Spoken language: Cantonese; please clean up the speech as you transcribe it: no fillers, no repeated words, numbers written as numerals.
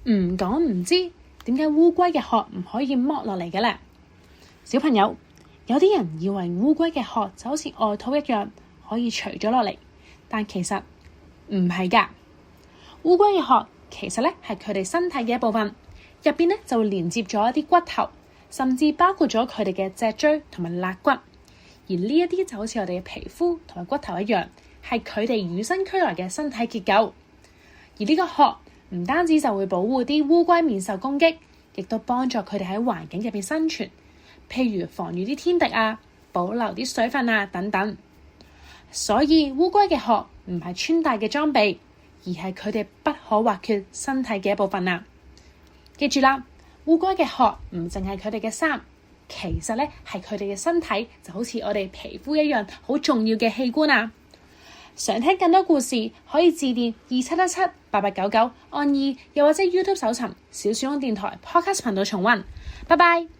唔講唔知，點解烏龜嘅殼唔可以剝落嚟嘅呢？小朋友，有啲人以為烏龜嘅殼就好似外套一樣，可以除咗落嚟，但其實唔係㗎。烏龜嘅殼其實咧係佢哋身體嘅一部分，入邊咧就連接咗一啲骨頭，甚至包括咗佢哋嘅脊椎同埋肋骨。而呢一啲就好似我哋嘅皮膚同埋骨頭一樣，係佢哋與生俱來嘅身體結構。而呢個殼唔單止就會保護啲烏龜免受攻擊，亦都幫助佢哋喺環境入邊生存，譬如防禦啲天敵啊，保留啲水分啊等等。所以烏龜嘅殼唔係穿戴嘅裝備，而係佢哋不可或缺身體嘅一部分啊！記住啦，烏龜嘅殼唔淨係佢哋嘅衫，其實咧係佢哋嘅身體，就好似我哋皮膚一樣好重要嘅器官啊！想聽更多故事，可以致電27178899，按2，又或者 YouTube 搜尋小樹窿電台 Podcast 頻道重溫。拜拜。